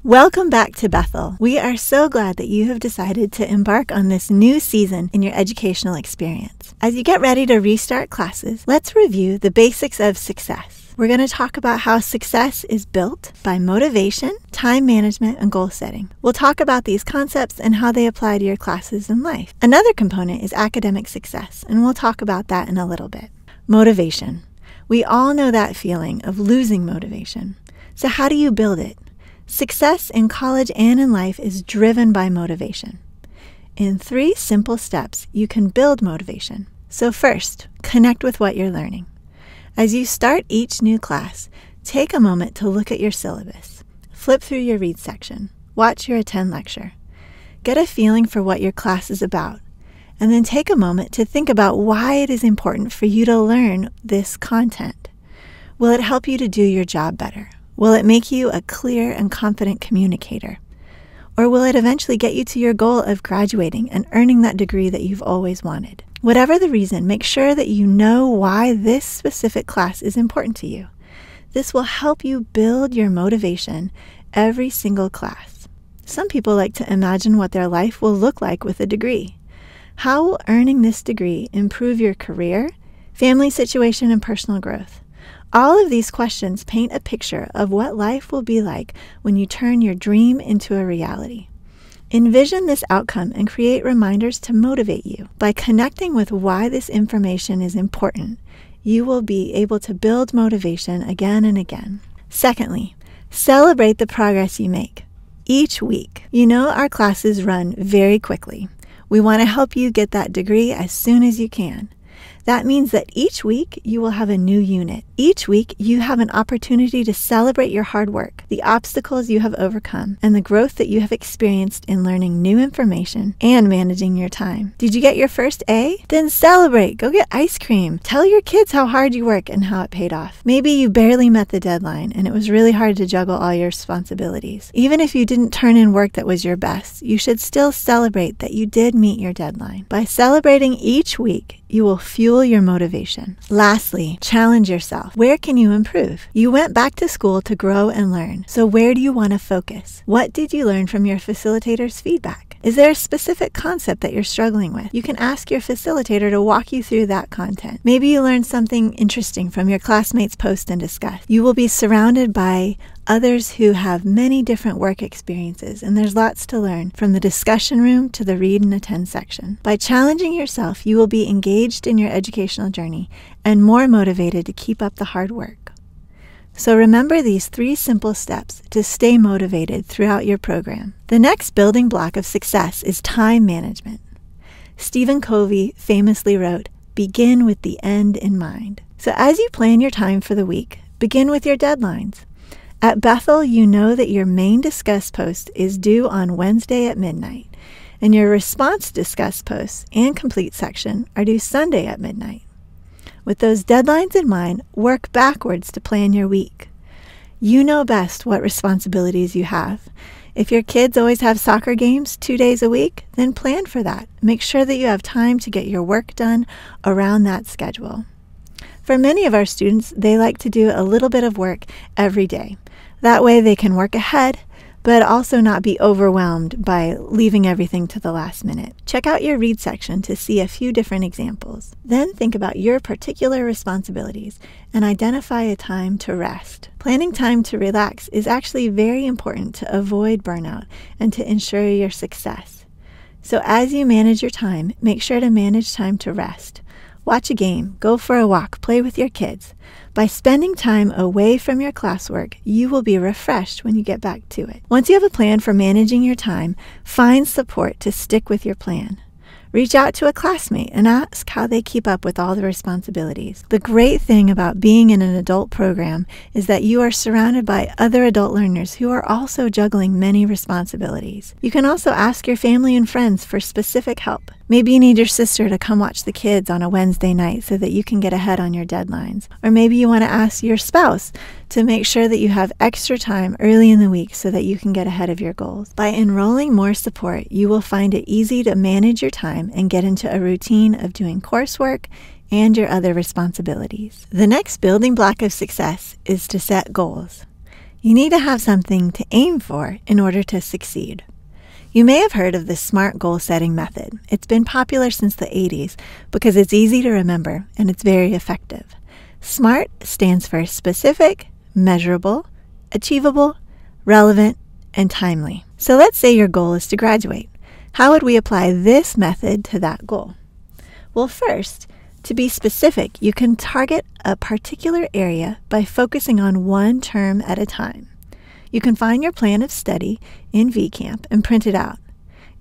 Welcome back to Bethel. We are so glad that you have decided to embark on this new season in your educational experience. As you get ready to restart classes, let's review the basics of success. We're going to talk about how success is built by motivation, time management, and goal setting. We'll talk about these concepts and how they apply to your classes and life. Another component is academic success, and we'll talk about that in a little bit. Motivation. We all know that feeling of losing motivation. So how do you build it? Success in college and in life is driven by motivation. In 3 simple steps, you can build motivation. So first, connect with what you're learning. As you start each new class, take a moment to look at your syllabus. Flip through your read section. Watch your attend lecture. Get a feeling for what your class is about. And then take a moment to think about why it is important for you to learn this content. Will it help you to do your job better? Will it make you a clear and confident communicator? Or will it eventually get you to your goal of graduating and earning that degree that you've always wanted? Whatever the reason, make sure that you know why this specific class is important to you. This will help you build your motivation every single class. Some people like to imagine what their life will look like with a degree. How will earning this degree improve your career, family situation, and personal growth? All of these questions paint a picture of what life will be like when you turn your dream into a reality. Envision this outcome and create reminders to motivate you. By connecting with why this information is important, you will be able to build motivation again and again. Secondly, celebrate the progress you make each week. You know our classes run very quickly. We want to help you get that degree as soon as you can. That means that each week you will have a new unit. Each week you have an opportunity to celebrate your hard work, the obstacles you have overcome, and the growth that you have experienced in learning new information and managing your time. Did you get your first A? Then celebrate. Go get ice cream. Tell your kids how hard you work and how it paid off. Maybe you barely met the deadline and it was really hard to juggle all your responsibilities. Even if you didn't turn in work that was your best, you should still celebrate that you did meet your deadline. By celebrating each week, you will fuel your motivation. Lastly, challenge yourself. Where can you improve? You went back to school to grow and learn. So where do you want to focus? What did you learn from your facilitator's feedback? Is there a specific concept that you're struggling with? You can ask your facilitator to walk you through that content. Maybe you learned something interesting from your classmates' post and discuss. You will be surrounded by others who have many different work experiences, and there's lots to learn from the discussion room to the read and attend section. By challenging yourself, you will be engaged in your educational journey and more motivated to keep up the hard work. So remember these 3 simple steps to stay motivated throughout your program. The next building block of success is time management. Stephen Covey famously wrote, "Begin with the end in mind." So as you plan your time for the week, begin with your deadlines. At Bethel, you know that your main discuss post is due on Wednesday at midnight, and your response discuss posts and complete section are due Sunday at midnight. With those deadlines in mind, work backwards to plan your week. You know best what responsibilities you have. If your kids always have soccer games 2 days a week, then plan for that. Make sure that you have time to get your work done around that schedule. For many of our students, they like to do a little bit of work every day. That way they can work ahead, but also not be overwhelmed by leaving everything to the last minute. Check out your read section to see a few different examples. Then think about your particular responsibilities and identify a time to rest. Planning time to relax is actually very important to avoid burnout and to ensure your success. So as you manage your time, make sure to manage time to rest. Watch a game, go for a walk, play with your kids. By spending time away from your classwork, you will be refreshed when you get back to it. Once you have a plan for managing your time, find support to stick with your plan. Reach out to a classmate and ask how they keep up with all the responsibilities. The great thing about being in an adult program is that you are surrounded by other adult learners who are also juggling many responsibilities. You can also ask your family and friends for specific help. Maybe you need your sister to come watch the kids on a Wednesday night so that you can get ahead on your deadlines. Or maybe you want to ask your spouse to make sure that you have extra time early in the week so that you can get ahead of your goals. By enrolling more support, you will find it easy to manage your time and get into a routine of doing coursework and your other responsibilities. The next building block of success is to set goals. You need to have something to aim for in order to succeed. You may have heard of the SMART goal setting method. It's been popular since the 80s because it's easy to remember and it's very effective. SMART stands for specific, measurable, achievable, relevant, and timely. So let's say your goal is to graduate. How would we apply this method to that goal? Well, first, to be specific, you can target a particular area by focusing on one term at a time. You can find your plan of study in VCamp and print it out.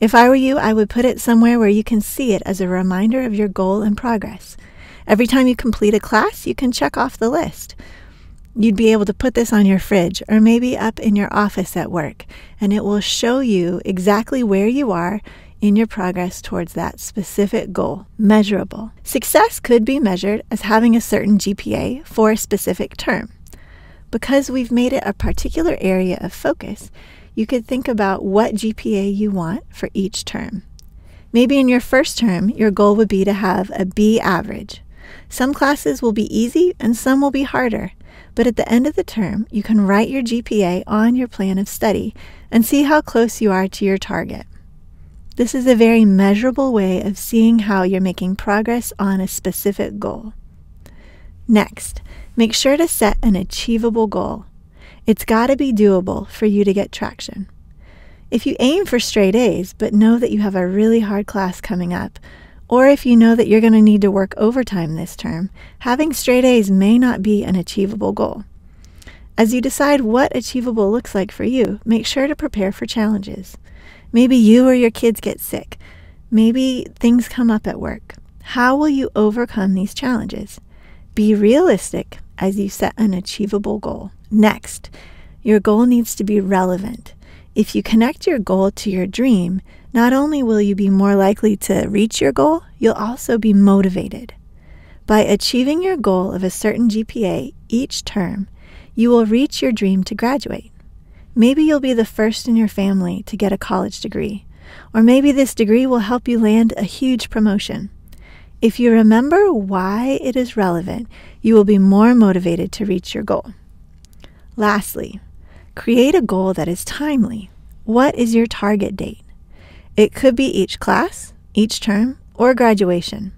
If I were you, I would put it somewhere where you can see it as a reminder of your goal and progress. Every time you complete a class, you can check off the list. You'd be able to put this on your fridge or maybe up in your office at work, and it will show you exactly where you are in your progress towards that specific goal. Measurable. Success could be measured as having a certain GPA for a specific term. Because we've made it a particular area of focus, you could think about what GPA you want for each term. Maybe in your first term, your goal would be to have a B average. Some classes will be easy and some will be harder, but at the end of the term, you can write your GPA on your plan of study and see how close you are to your target. This is a very measurable way of seeing how you're making progress on a specific goal. Next, make sure to set an achievable goal. It's got to be doable for you to get traction. If you aim for straight A's but know that you have a really hard class coming up, or if you know that you're going to need to work overtime this term, having straight A's may not be an achievable goal. As you decide what achievable looks like for you, make sure to prepare for challenges. Maybe you or your kids get sick. Maybe things come up at work. How will you overcome these challenges? Be realistic as you set an achievable goal. Next, your goal needs to be relevant. If you connect your goal to your dream, not only will you be more likely to reach your goal, you'll also be motivated. By achieving your goal of a certain GPA each term, you will reach your dream to graduate. Maybe you'll be the first in your family to get a college degree, or maybe this degree will help you land a huge promotion. If you remember why it is relevant, you will be more motivated to reach your goal. Lastly, create a goal that is timely. What is your target date? It could be each class, each term, or graduation.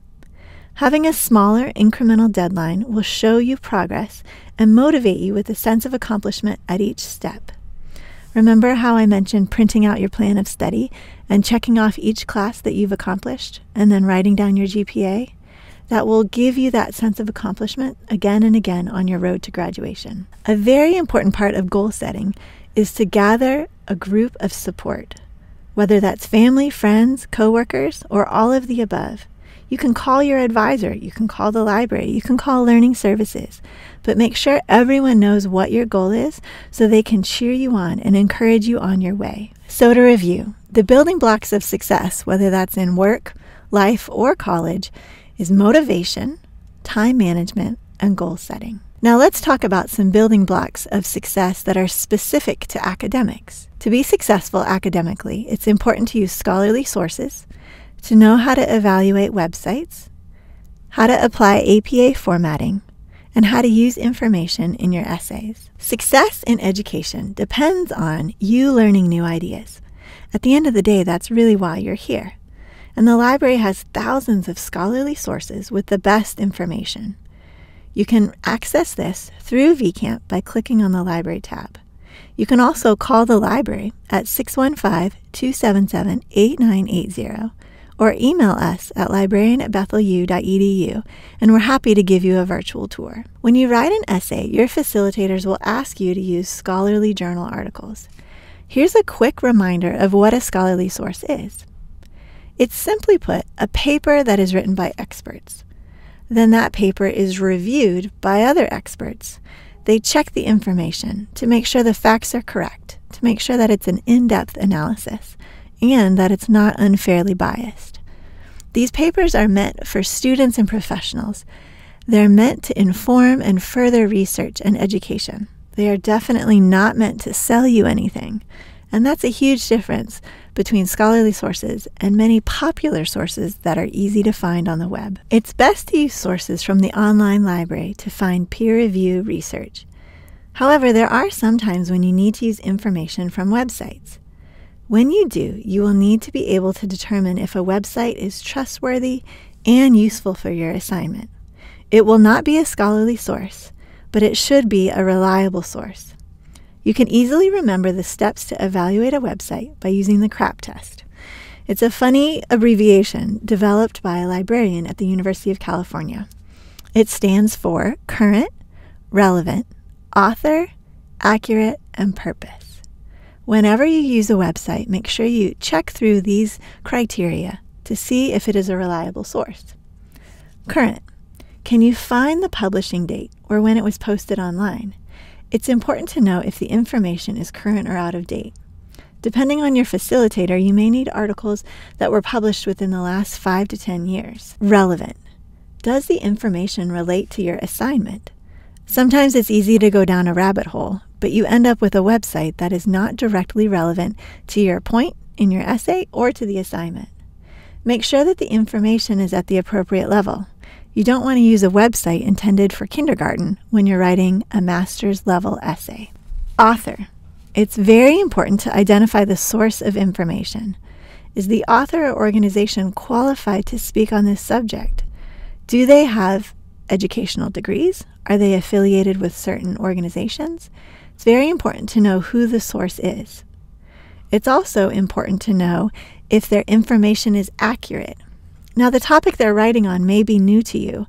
Having a smaller incremental deadline will show you progress and motivate you with a sense of accomplishment at each step. Remember how I mentioned printing out your plan of study and checking off each class that you've accomplished and then writing down your GPA? That will give you that sense of accomplishment again and again on your road to graduation. A very important part of goal setting is to gather a group of support, whether that's family, friends, coworkers, or all of the above. You can call your advisor, you can call the library, you can call learning services, but make sure everyone knows what your goal is so they can cheer you on and encourage you on your way. So to review, the building blocks of success, whether that's in work, life, or college, is motivation, time management, and goal setting. Now let's talk about some building blocks of success that are specific to academics. To be successful academically, it's important to use scholarly sources, to know how to evaluate websites, how to apply APA formatting, and how to use information in your essays. Success in education depends on you learning new ideas. At the end of the day, that's really why you're here. And the library has thousands of scholarly sources with the best information. You can access this through VCamp by clicking on the Library tab. You can also call the library at 615-277-8980 or email us at librarian@bethelu.edu, and we're happy to give you a virtual tour. When you write an essay, your facilitators will ask you to use scholarly journal articles. Here's a quick reminder of what a scholarly source is. It's simply put, a paper that is written by experts. Then that paper is reviewed by other experts. They check the information to make sure the facts are correct, to make sure that it's an in-depth analysis, and that it's not unfairly biased. These papers are meant for students and professionals. They're meant to inform and further research and education. They are definitely not meant to sell you anything. And that's a huge difference between scholarly sources and many popular sources that are easy to find on the web. It's best to use sources from the online library to find peer review research. However, there are some times when you need to use information from websites. When you do, you will need to be able to determine if a website is trustworthy and useful for your assignment. It will not be a scholarly source, but it should be a reliable source. You can easily remember the steps to evaluate a website by using the CRAP test. It's a funny abbreviation developed by a librarian at the University of California. It stands for Current, Relevant, Author, Accurate, and Purpose. Whenever you use a website, make sure you check through these criteria to see if it is a reliable source. Current. Can you find the publishing date or when it was posted online? It's important to know if the information is current or out of date. Depending on your facilitator, you may need articles that were published within the last 5 to 10 years. Relevant. Does the information relate to your assignment? Sometimes it's easy to go down a rabbit hole, but you end up with a website that is not directly relevant to your point in your essay or to the assignment. Make sure that the information is at the appropriate level. You don't want to use a website intended for kindergarten when you're writing a master's level essay. Author. It's very important to identify the source of information. Is the author or organization qualified to speak on this subject? Do they have educational degrees? Are they affiliated with certain organizations? It's very important to know who the source is. It's also important to know if their information is accurate. Now, the topic they're writing on may be new to you,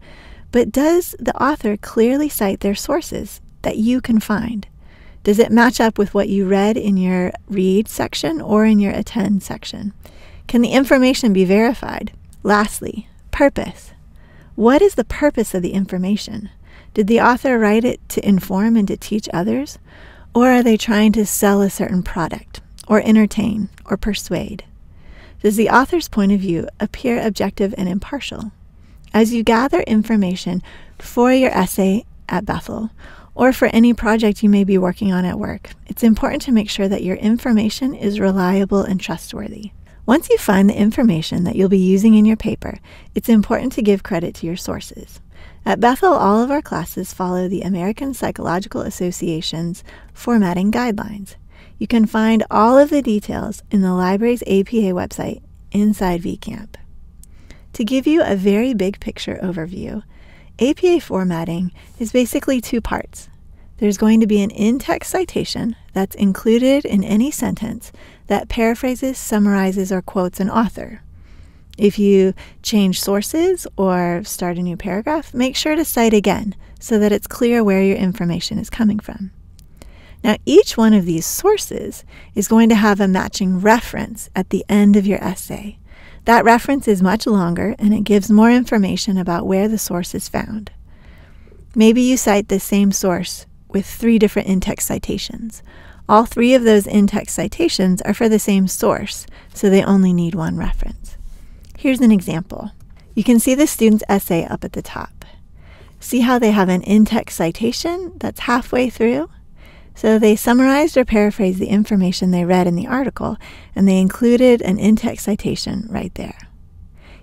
but does the author clearly cite their sources that you can find? Does it match up with what you read in your read section or in your attend section? Can the information be verified? Lastly, purpose. What is the purpose of the information? Did the author write it to inform and to teach others? Or are they trying to sell a certain product, or entertain, or persuade? Does the author's point of view appear objective and impartial? As you gather information for your essay at Bethel, or for any project you may be working on at work, it's important to make sure that your information is reliable and trustworthy. Once you find the information that you'll be using in your paper, it's important to give credit to your sources. At Bethel, all of our classes follow the American Psychological Association's formatting guidelines. You can find all of the details in the library's APA website inside VCamp. To give you a very big picture overview, APA formatting is basically two parts. There's going to be an in-text citation that's included in any sentence that paraphrases, summarizes, or quotes an author. If you change sources or start a new paragraph, make sure to cite again so that it's clear where your information is coming from. Now, each one of these sources is going to have a matching reference at the end of your essay. That reference is much longer and it gives more information about where the source is found. Maybe you cite the same source with 3 different in-text citations. All 3 of those in-text citations are for the same source, so they only need one reference. Here's an example. You can see the student's essay up at the top. See how they have an in-text citation that's halfway through? So they summarized or paraphrased the information they read in the article, and they included an in-text citation right there.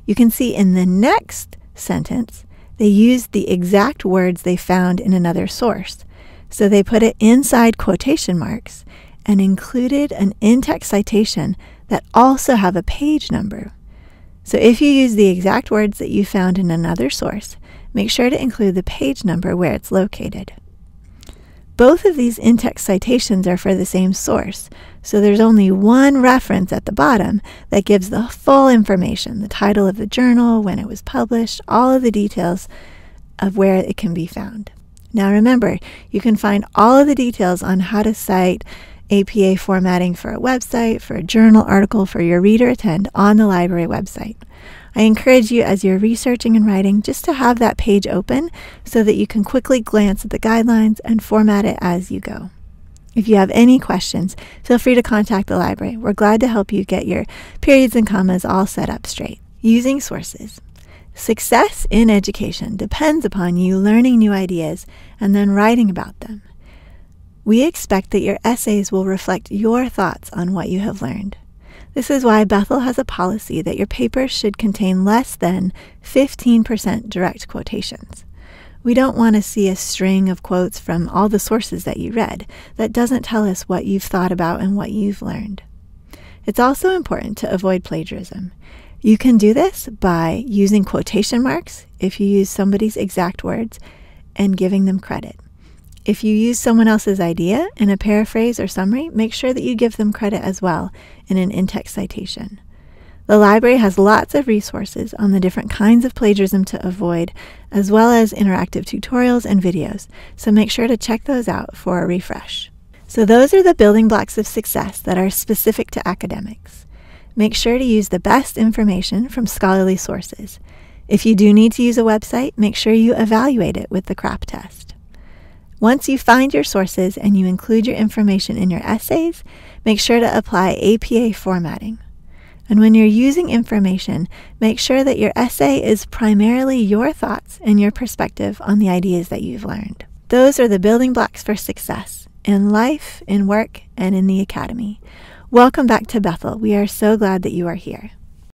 You can see in the next sentence, they used the exact words they found in another source. So they put it inside quotation marks and included an in-text citation that also have a page number. So if you use the exact words that you found in another source, make sure to include the page number where it's located. Both of these in-text citations are for the same source, so there's only one reference at the bottom that gives the full information, the title of the journal, when it was published, all of the details of where it can be found. Now remember, you can find all of the details on how to cite APA formatting for a website, for a journal article, for your read or attend on the library website. I encourage you as you're researching and writing just to have that page open so that you can quickly glance at the guidelines and format it as you go. If you have any questions, feel free to contact the library. We're glad to help you get your periods and commas all set up straight. Using sources. Success in education depends upon you learning new ideas and then writing about them. We expect that your essays will reflect your thoughts on what you have learned. This is why Bethel has a policy that your papers should contain less than 15% direct quotations. We don't want to see a string of quotes from all the sources that you read. That doesn't tell us what you've thought about and what you've learned. It's also important to avoid plagiarism. You can do this by using quotation marks if you use somebody's exact words and giving them credit. If you use someone else's idea in a paraphrase or summary, make sure that you give them credit as well in an in-text citation. The library has lots of resources on the different kinds of plagiarism to avoid, as well as interactive tutorials and videos, so make sure to check those out for a refresh. So those are the building blocks of success that are specific to academics. Make sure to use the best information from scholarly sources. If you do need to use a website, make sure you evaluate it with the CRAP test. Once you find your sources and you include your information in your essays, make sure to apply APA formatting. And when you're using information, make sure that your essay is primarily your thoughts and your perspective on the ideas that you've learned. Those are the building blocks for success in life, in work, and in the academy. Welcome back to Bethel. We are so glad that you are here.